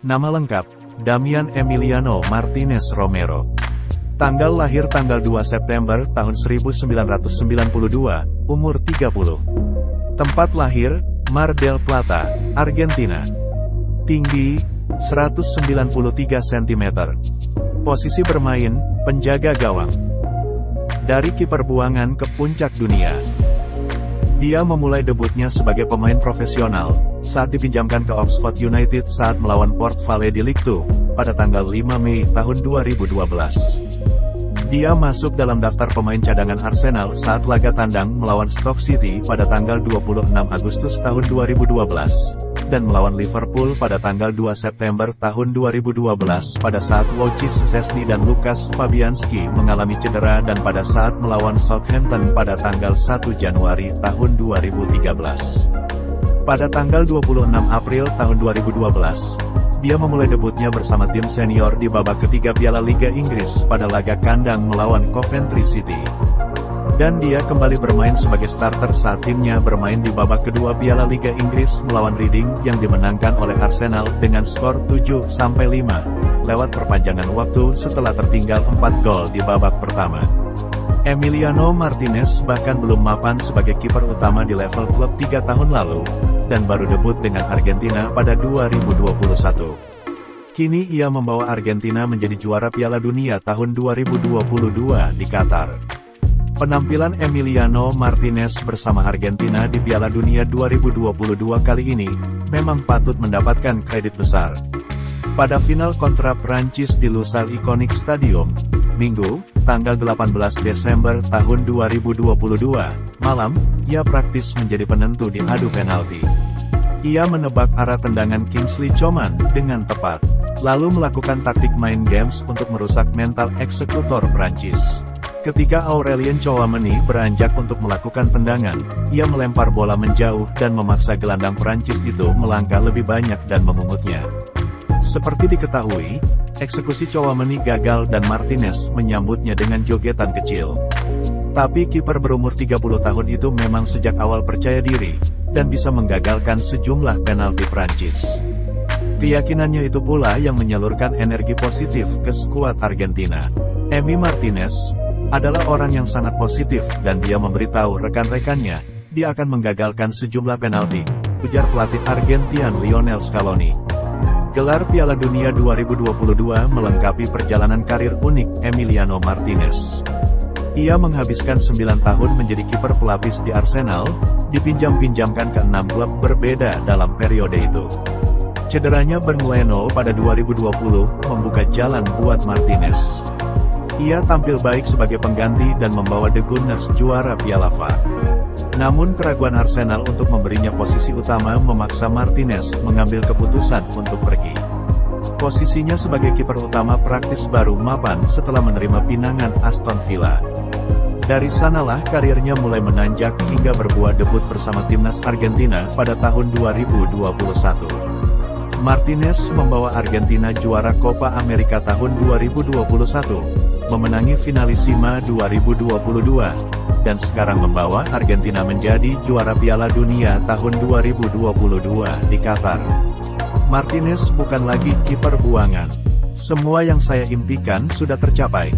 Nama lengkap, Damian Emiliano Martinez Romero. Tanggal lahir tanggal 2 September tahun 1992, umur 30. Tempat lahir, Mar del Plata, Argentina. Tinggi, 193 cm. Posisi bermain, penjaga gawang. Dari kiper buangan ke puncak dunia. Dia memulai debutnya sebagai pemain profesional, saat dipinjamkan ke Oxford United saat melawan Port Vale di Ligue 2, pada tanggal 5 Mei tahun 2012. Dia masuk dalam daftar pemain cadangan Arsenal saat laga tandang melawan Stoke City pada tanggal 26 Agustus tahun 2012, dan melawan Liverpool pada tanggal 2 September tahun 2012 pada saat Wojciech Szczesny dan Lukas Fabianski mengalami cedera dan pada saat melawan Southampton pada tanggal 1 Januari tahun 2013. Pada tanggal 26 April tahun 2012, dia memulai debutnya bersama tim senior di babak ketiga Piala Liga Inggris pada laga kandang melawan Coventry City. Dan dia kembali bermain sebagai starter saat timnya bermain di babak kedua Piala Liga Inggris melawan Reading yang dimenangkan oleh Arsenal dengan skor 7-5, lewat perpanjangan waktu setelah tertinggal 4 gol di babak pertama. Emiliano Martinez bahkan belum mapan sebagai kiper utama di level klub 3 tahun lalu, dan baru debut dengan Argentina pada 2021. Kini ia membawa Argentina menjadi juara Piala Dunia tahun 2022 di Qatar. Penampilan Emiliano Martinez bersama Argentina di Piala Dunia 2022 kali ini, memang patut mendapatkan kredit besar. Pada final kontra Prancis di Lusail Iconic Stadium, Minggu, tanggal 18 Desember tahun 2022, malam, ia praktis menjadi penentu di adu penalti. Ia menebak arah tendangan Kingsley Coman dengan tepat, lalu melakukan taktik mind games untuk merusak mental eksekutor Prancis. Ketika Aurelien Tchouaméni beranjak untuk melakukan tendangan, ia melempar bola menjauh dan memaksa gelandang Prancis itu melangkah lebih banyak dan memungutnya. Seperti diketahui, eksekusi Tchouaméni gagal dan Martinez menyambutnya dengan jogetan kecil. Tapi kiper berumur 30 tahun itu memang sejak awal percaya diri, dan bisa menggagalkan sejumlah penalti Prancis. Keyakinannya itu pula yang menyalurkan energi positif ke skuad Argentina. Emi Martinez adalah orang yang sangat positif dan dia memberitahu rekan-rekannya, dia akan menggagalkan sejumlah penalti, ujar pelatih Argentinian Lionel Scaloni. Gelar Piala Dunia 2022 melengkapi perjalanan karir unik Emiliano Martinez. Ia menghabiskan 9 tahun menjadi kiper pelapis di Arsenal, dipinjam-pinjamkan ke 6 klub berbeda dalam periode itu. Cederanya Burnley pada 2020 membuka jalan buat Martinez. Ia tampil baik sebagai pengganti dan membawa The Gunners juara Piala FA. Namun keraguan Arsenal untuk memberinya posisi utama memaksa Martinez mengambil keputusan untuk pergi. Posisinya sebagai kiper utama praktis baru mapan setelah menerima pinangan Aston Villa. Dari sanalah karirnya mulai menanjak hingga berbuah debut bersama timnas Argentina pada tahun 2021. Martinez membawa Argentina juara Copa America tahun 2021, memenangi Finalissima 2022, dan sekarang membawa Argentina menjadi juara Piala Dunia tahun 2022 di Qatar. Martinez bukan lagi kiper buangan. Semua yang saya impikan sudah tercapai.